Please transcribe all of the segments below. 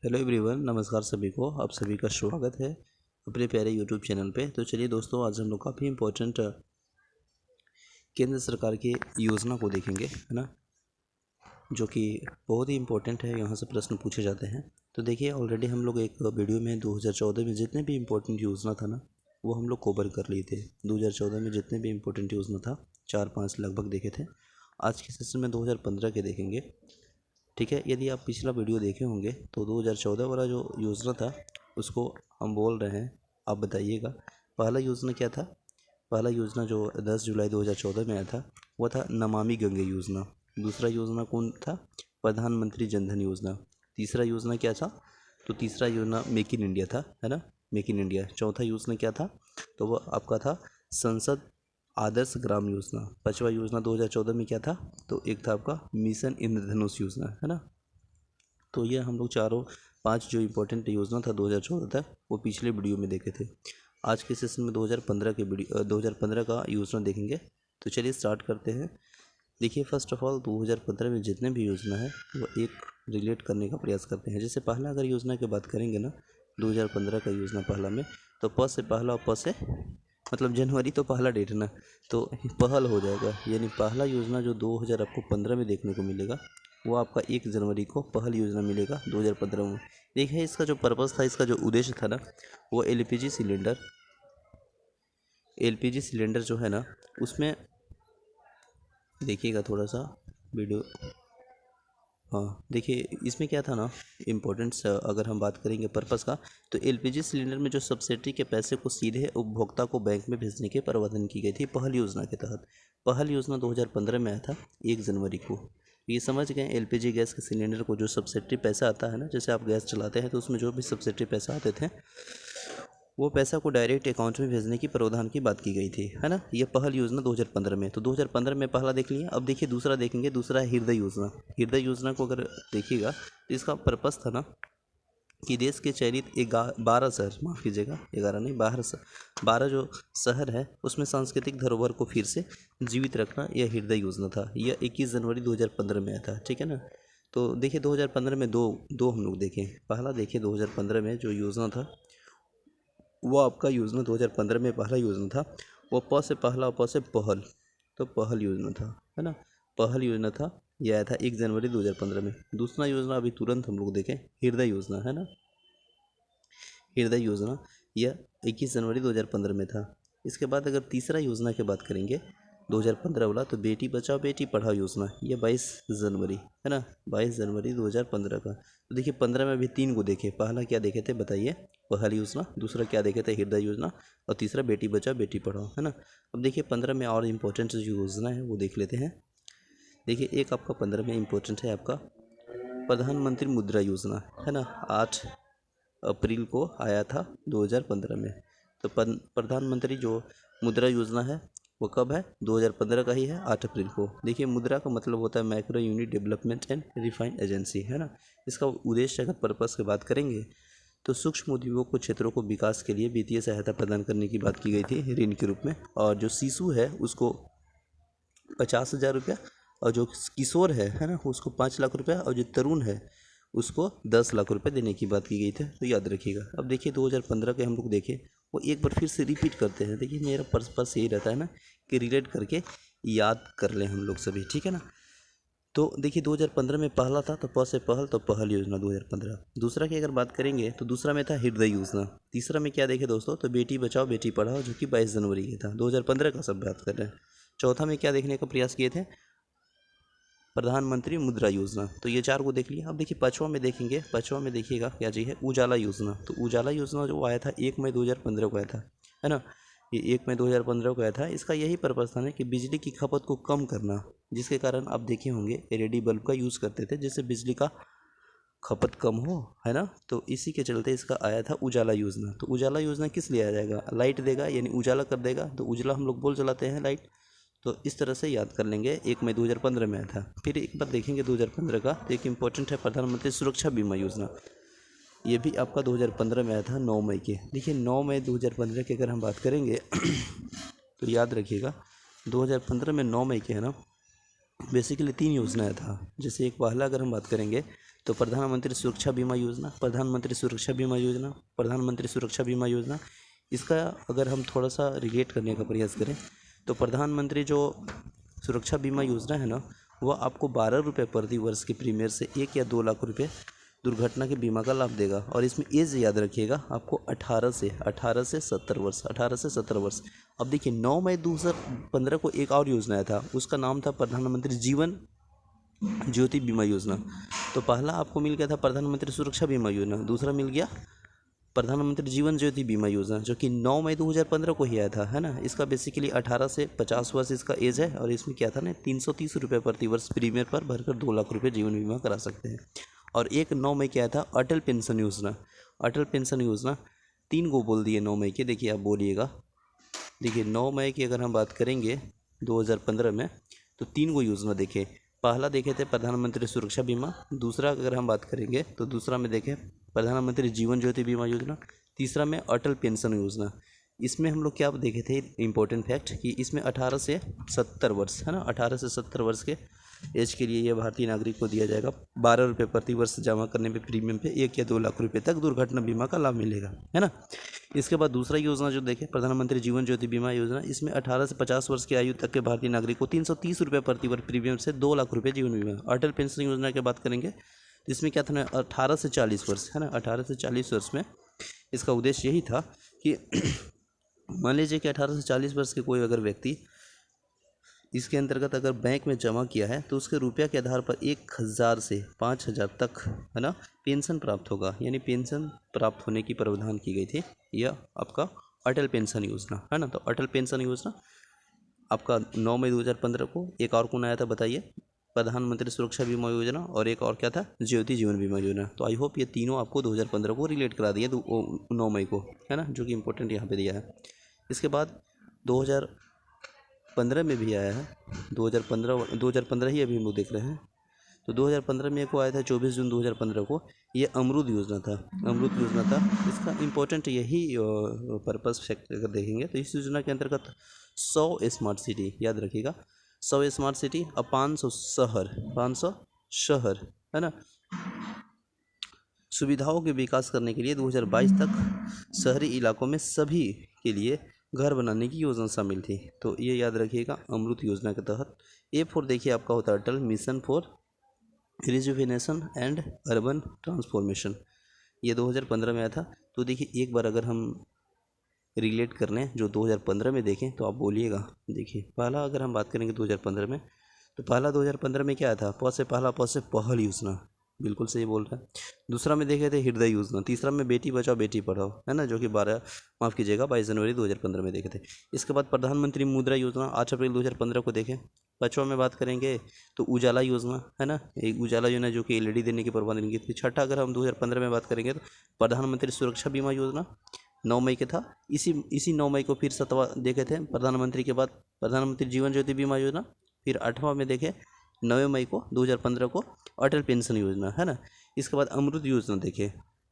Hello everyone, नमस्कार सभी को। आप सभी का स्वागत है अपने प्यारे यूट्यूब चैनल पे। तो चलिए दोस्तों, आज हम लोग काफ़ी इम्पोर्टेंट केंद्र सरकार की योजना को देखेंगे, है ना, जो कि बहुत ही इम्पोर्टेंट है। यहाँ से प्रश्न पूछे जाते हैं। तो देखिए, ऑलरेडी हम लोग एक वीडियो में 2014 में जितने भी इम्पोर्टेंट योजना था ना, वो हम लोग कवर कर लिए थे। 2014 में जितने भी इम्पोर्टेंट योजना था 4-5 लगभग देखे थे। आज के सेशन में 2015 के देखेंगे, ठीक है। यदि आप पिछला वीडियो देखे होंगे तो 2014 वाला जो योजना था उसको हम बोल रहे हैं, आप बताइएगा पहला योजना क्या था। पहला योजना जो 10 जुलाई 2014 में आया था वो था नमामि गंगे योजना। दूसरा योजना कौन था? प्रधानमंत्री जनधन योजना। तीसरा योजना क्या था? तो तीसरा योजना मेक इन इंडिया था, है ना, मेक इन इंडिया। चौथा योजना क्या था? तो वह आपका था संसद आदर्श ग्राम योजना। पांचवा योजना 2014 में क्या था? तो एक था आपका मिशन इंद्रधनुष योजना, है ना। तो ये हम लोग चारों 5 जो इम्पोर्टेंट योजना था 2014 तक, वो पिछले वीडियो में देखे थे। आज के सेशन में 2015 का योजना देखेंगे। तो चलिए स्टार्ट करते हैं। देखिए, फर्स्ट ऑफ ऑल 2015 में जितने भी योजना है वो एक रिलेट करने का प्रयास करते हैं। जैसे पहला अगर योजना की बात करेंगे ना, 2015 का योजना पहला में, तो प से पहला और प से मतलब जनवरी तो पहला डेट है ना, तो पहल हो जाएगा। यानी पहला योजना जो 2015 में देखने को मिलेगा वो आपका 1 जनवरी को पहल योजना मिलेगा 2015 में। देखिए, इसका जो पर्पज़ था, इसका जो उद्देश्य था ना, वो एलपीजी सिलेंडर जो है ना, उसमें देखिएगा थोड़ा सा वीडियो। हाँ, देखिए इसमें क्या था ना, इम्पोर्टेंट्स अगर हम बात करेंगे पर्पज़ का, तो एलपीजी सिलेंडर में जो सब्सिडी के पैसे को सीधे उपभोक्ता को बैंक में भेजने के प्रावधान की गई थी पहल योजना के तहत। पहल योजना 2015 में आया था 1 जनवरी को। ये समझ गए, एलपीजी गैस के सिलेंडर को जो सब्सिडी पैसा आता है ना, जैसे आप गैस चलाते हैं तो उसमें जो भी सब्सिडी पैसा आते थे वो पैसा को डायरेक्ट अकाउंट में भेजने की प्रावधान की बात की गई थी, है ना। ये पहल योजना 2015 में। तो 2015 में पहला देख लिया। अब देखिए दूसरा देखेंगे। दूसरा है हृदय योजना। हृदय योजना को अगर देखिएगा तो इसका पर्पज़ था ना कि देश के चयनित 12 शहर, माफ़ कीजिएगा 11 नहीं, 12 जो शहर है उसमें सांस्कृतिक धरोहर को फिर से जीवित रखना, यह हृदय योजना था। यह 21 जनवरी 2015 में आया था, ठीक है ना। तो देखिए 2015 में दो हम लोग देखें। पहला देखिए 2015 में जो योजना था वो आपका योजना 2015 में पहला योजना था, वो प से पहला और प से पहल, तो पहल योजना था, है ना। पहल योजना था, यह आया था 1 जनवरी 2015 में। दूसरा योजना अभी तुरंत हम लोग देखें, हृदय योजना, है ना। हृदय योजना यह 21 जनवरी 2015 में था। इसके बाद अगर तीसरा योजना की बात करेंगे 2015 वाला, तो बेटी बचाओ बेटी पढ़ाओ योजना, ये 22 जनवरी, है ना, 22 जनवरी 2015 का। तो देखिए 15 में भी 3 को देखे। पहला क्या देखे थे बताइए? पहल योजना। दूसरा क्या देखे थे? हृदय योजना। और तीसरा बेटी बचाओ बेटी पढ़ाओ, है ना। अब देखिए 15 में और इम्पोर्टेंट जो योजना है वो देख लेते हैं। देखिए एक आपका 15 में इम्पोर्टेंट है आपका प्रधानमंत्री मुद्रा योजना, है ना। 8 अप्रैल को आया था 2015 में। तो प्रधानमंत्री जो मुद्रा योजना है वो कब है? 2015 का ही है, 8 अप्रैल को। देखिए मुद्रा का मतलब होता है micro unit development and refined agency, है ना। इसका उद्देश्य अगर पर्पज़ की बात करेंगे तो सूक्ष्म उद्योगों को क्षेत्रों को विकास के लिए वित्तीय सहायता प्रदान करने की बात की गई थी ऋण के रूप में। और जो शिशु है उसको 50,000 रुपया, और जो किशोर है ना, उसको 5 लाख रुपया, और जो तरुण है उसको 10 लाख रुपए देने की बात की गई थी। तो याद रखिएगा। अब देखिए 2015 के हम लोग देखें, वो एक बार फिर से रिपीट करते हैं। देखिए मेरा पर्पस यही रहता है ना कि रिलेट करके याद कर लें हम लोग सभी, ठीक है ना। तो देखिए 2015 में पहला था तो प से पहल, तो पहल योजना 2015। दूसरा की अगर बात करेंगे तो दूसरा में था हृदय योजना। तीसरा में क्या देखे दोस्तों? तो बेटी बचाओ बेटी पढ़ाओ, जो कि 22 जनवरी की था, 2015 का सब बात कर रहे हैं। चौथा में क्या देखने का प्रयास किए थे? प्रधानमंत्री मुद्रा योजना। तो ये 4 को देख लिया। अब देखिए पाँचवा में देखेंगे। पाँचवा में देखिएगा क्या चीज़ है? उजाला योजना। तो उजाला योजना जो आया था 1 मई 2015 को आया था, है ना। ये 1 मई 2015 को आया था। इसका यही पर्पज़ था ना कि बिजली की खपत को कम करना, जिसके कारण आप देखे होंगे एलईडी बल्ब का यूज़ करते थे जिससे बिजली का खपत कम हो, है ना। तो इसी के चलते इसका आया था उजाला योजना। तो उजाला योजना किस लिए आ जाएगा? लाइट देगा, यानी उजाला कर देगा। तो उजला हम लोग बोल जलाते हैं लाइट। तो इस तरह से याद कर लेंगे। 1 मई 2015 में आया था। फिर एक बार देखेंगे 2015 का, तो एक इम्पोर्टेंट है प्रधानमंत्री सुरक्षा बीमा योजना। ये भी आपका 2015 में आया था 9 मई के। देखिए 9 मई 2015 की अगर हम बात करेंगे तो याद रखिएगा 2015 में 9 मई के, है ना, बेसिकली 3 योजनाएं था। जैसे एक पहला अगर हम बात करेंगे तो प्रधानमंत्री सुरक्षा बीमा योजना, प्रधानमंत्री सुरक्षा बीमा योजना, प्रधानमंत्री सुरक्षा बीमा योजना, इसका अगर हम थोड़ा सा रिलेट करने का प्रयास करें तो प्रधानमंत्री जो सुरक्षा बीमा योजना है ना, वह आपको 12 रुपये प्रति वर्ष के प्रीमियर से 1 या 2 लाख रुपये दुर्घटना के बीमा का लाभ देगा। और इसमें एज याद रखिएगा आपको 18 से 70 वर्ष, 18 से 70 वर्ष। अब देखिए 9 मई 2015 को एक और योजना आया था, उसका नाम था प्रधानमंत्री जीवन ज्योति बीमा योजना। तो पहला आपको मिल गया था प्रधानमंत्री सुरक्षा बीमा योजना, दूसरा मिल गया प्रधानमंत्री जीवन ज्योति बीमा योजना, जो कि 9 मई 2015 को ही आया था, है ना। इसका बेसिकली 18 से 50 वर्ष इसका एज है। और इसमें क्या था ना, 330 रुपये प्रति वर्ष प्रीमियर पर भरकर 2 लाख रुपये जीवन बीमा करा सकते हैं। और एक 9 मई क्या था, अटल पेंशन योजना। अटल पेंशन योजना 3 को बोल दिए 9 मई के, देखिए आप बोलिएगा। देखिए 9 मई की अगर हम बात करेंगे 2015 में, तो 3 को योजना देखें। पहला देखे थे प्रधानमंत्री सुरक्षा बीमा, दूसरा अगर हम बात करेंगे तो दूसरा में देखें प्रधानमंत्री जीवन ज्योति बीमा योजना, तीसरा में अटल पेंशन योजना। इसमें हम लोग क्या देखे थे, इंपॉर्टेंट फैक्ट, कि इसमें 18 से 70 वर्ष, है ना, 18 से 70 वर्ष के एज के लिए यह भारतीय नागरिक को दिया जाएगा। 12 रुपये प्रति वर्ष जमा करने पे प्रीमियम पे 1 या 2 लाख रुपये तक दुर्घटना बीमा का लाभ मिलेगा, है ना। इसके बाद दूसरा योजना जो देखें प्रधानमंत्री जीवन ज्योति बीमा योजना, इसमें 18 से 50 वर्ष की आयु तक के भारतीय नागरिक को 330 रुपये प्रति वर्ष प्रीमियम से 2 लाख रुपये जीवन बीमा। अटल पेंशन योजना की बात करेंगे तो इसमें क्या था ना, 18 से 40 वर्ष, है ना, 18 से 40 वर्ष में इसका उद्देश्य यही था कि मान लीजिए कि 18 से 40 वर्ष के कोई अगर व्यक्ति इसके अंतर्गत अगर बैंक में जमा किया है तो उसके रुपया के आधार पर 1000 से 5000 तक, है ना, पेंशन प्राप्त होगा। यानी पेंशन प्राप्त होने की प्रावधान की गई थी। यह आपका अटल पेंशन योजना, है ना। तो अटल पेंशन योजना आपका 9 मई 2015 को। एक और कौन आया था बताइए, प्रधानमंत्री सुरक्षा बीमा योजना, और एक और क्या था, ज्योति जीवन बीमा योजना। तो आई होप ये तीनों आपको 2015 को रिलेट करा दिए 9 मई को, है ना, जो कि इंपॉर्टेंट यहाँ पे दिया है। इसके बाद 2015 में भी आया है, 2015 ही अभी हम लोग देख रहे हैं। तो 2015 में एक को आया था 24 जून 2015 को, ये अमरूद योजना था। अमरूद योजना था, इसका इम्पोर्टेंट यही पर्पस फैक्ट अगर देखेंगे तो इस योजना के अंतर्गत 100 स्मार्ट सिटी, याद रखिएगा, 100 स्मार्ट सिटी और 500 शहर, है ना, सुविधाओं के विकास करने के लिए 2022 तक शहरी इलाकों में सभी के लिए घर बनाने की योजना शामिल थी। तो ये याद रखिएगा अमृत योजना के तहत। A4 देखिए आपका होता है Atal mission for rejuvenation and urban transformation, ये 2015 में आया था। तो देखिए एक बार अगर हम रिलेट कर लें जो 2015 में देखें तो आप बोलिएगा। देखिए पहला अगर हम बात करेंगे 2015 में, तो पहला 2015 में क्या था, प से पहल योजना, बिल्कुल सही बोल रहा है। दूसरा में देखे थे हृदय योजना, तीसरा में बेटी बचाओ बेटी पढ़ाओ, है ना, जो कि 22 जनवरी 2015 में देखे थे। इसके बाद प्रधानमंत्री मुद्रा योजना 8 अप्रैल 2015 को देखें। पाँचवा में बात करेंगे तो उजाला योजना, है ना, एक उजाला योजना जो कि LED देने की प्रबंधन की थी। छठा अगर हम 2015 में बात करेंगे तो प्रधानमंत्री सुरक्षा बीमा योजना 9 मई के था। इसी 9 मई को फिर 7वां देखे थे प्रधानमंत्री के बाद प्रधानमंत्री जीवन ज्योति बीमा योजना। फिर 8वां में देखे 9 मई को 2015 को अटल पेंशन योजना, है ना। इसके बाद अमृत योजना देखे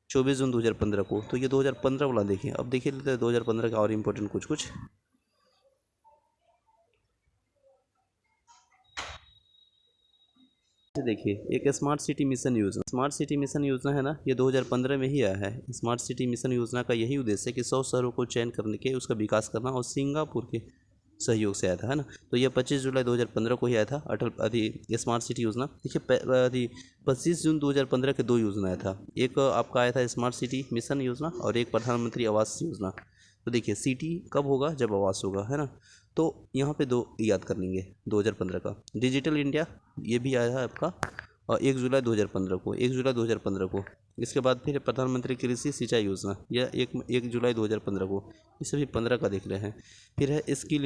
24 जून 2015 को। तो ये 2015 वाला देखें। अब देखिए लेते हैं 2015 का और इम्पोर्टेंट कुछ देखिए। एक स्मार्ट सिटी मिशन योजना, स्मार्ट सिटी मिशन योजना है ना, ये 2015 में ही आया है। स्मार्ट सिटी मिशन योजना का यही उद्देश्य है कि 100 शहरों को चयन करने के उसका विकास करना, और सिंगापुर के सहयोग से आया था, है ना। तो ये 25 जुलाई 2015 को ही आया था अटल स्मार्ट सिटी योजना। देखिए 25 जून 2015 के 2 योजना आया था, एक आपका आया था स्मार्ट सिटी मिशन योजना और एक प्रधानमंत्री आवास योजना। तो देखिए सिटी कब होगा, जब आवास होगा, है ना। तो यहाँ पे 2 याद कर लेंगे 2015 का। डिजिटल इंडिया ये भी आया है आपका 1 जुलाई 2015 को, 1 जुलाई 2015 को। इसके बाद फिर प्रधानमंत्री कृषि सिंचाई योजना, यह 1 जुलाई 2015 को। ये सभी 15 का देख रहे हैं। फिर है स्किल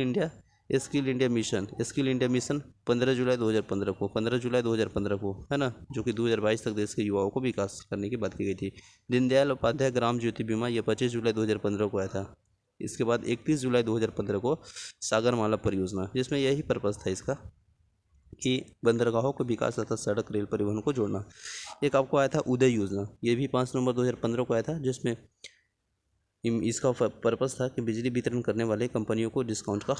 इंडिया मिशन 15 जुलाई 2015 को, 15 जुलाई 2015 को, है ना, जो कि 2022 तक देश के युवाओं को विकास करने की बात की गई थी। दीनदयाल उपाध्याय ग्राम ज्योति बीमा, यह 25 जुलाई 2015 को आया था। इसके बाद 31 जुलाई 2015 को सागरमाला परियोजना, जिसमें यही पर्पस था इसका कि बंदरगाहों को विकास तथा सड़क रेल परिवहन को जोड़ना। एक आपको आया था उदय योजना, ये भी 5 नवंबर 2015 को आया था, जिसमें इसका पर्पस था कि बिजली वितरण करने वाले कंपनियों को डिस्काउंट का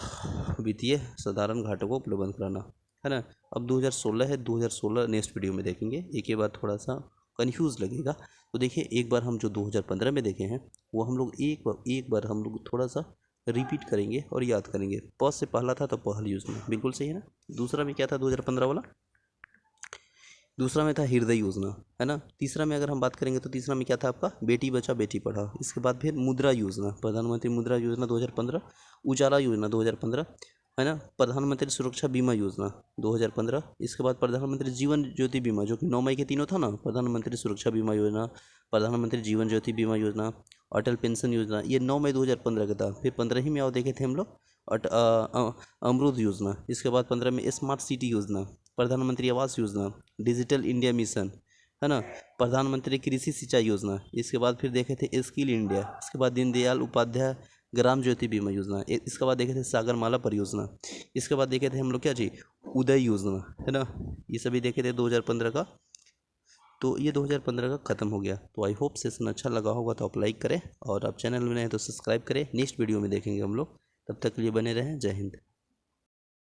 वित्तीय साधारण घाटों को उपलब्ध कराना, है ना। अब 2016 है, 2016 नेक्स्ट वीडियो में देखेंगे। एक ही बात थोड़ा सा कन्फ्यूज़ लगेगा। तो देखिए एक बार हम जो 2015 में देखे हैं वो हम लोग एक बार हम लोग थोड़ा सा रिपीट करेंगे और याद करेंगे। प से पहला था तो पहल योजना, बिल्कुल सही है ना। दूसरा में क्या था 2015 वाला, दूसरा में था हृदय योजना, है ना। तीसरा में अगर हम बात करेंगे तो तीसरा में क्या था आपका, बेटी बचाओ बेटी पढ़ाओ। इसके बाद फिर मुद्रा योजना, प्रधानमंत्री मुद्रा योजना 2015, उजाला योजना 2015, है ना। प्रधानमंत्री सुरक्षा बीमा योजना 2015। इसके बाद प्रधानमंत्री जीवन ज्योति बीमा, जो कि 9 मई के तीनों था ना, प्रधानमंत्री सुरक्षा बीमा योजना, प्रधानमंत्री जीवन ज्योति बीमा योजना, अटल पेंशन योजना, ये 9 मई 2015 का था। फिर 15 ही में और देखे थे हम लोग अमरूद योजना। इसके बाद 15 में स्मार्ट सिटी योजना, प्रधानमंत्री Awas Yojana, digital India mission, है ना, प्रधानमंत्री कृषि सिंचाई योजना। इसके बाद फिर देखे थे स्किल इंडिया। इसके बाद दीनदयाल उपाध्याय ग्राम ज्योति बीमा योजना। इसके बाद देखे थे सागरमाला परियोजना। इसके बाद देखे थे हम लोग क्या जी, उदय योजना, है ना। ये सभी देखे थे 2015 का। तो ये 2015 का ख़त्म हो गया। तो आई होप सेशन अच्छा लगा होगा तो आप लाइक करें, और आप चैनल में नए हैं तो सब्सक्राइब करें। नेक्स्ट वीडियो में देखेंगे हम लोग, तब तक के लिए बने रहें। जय हिंद।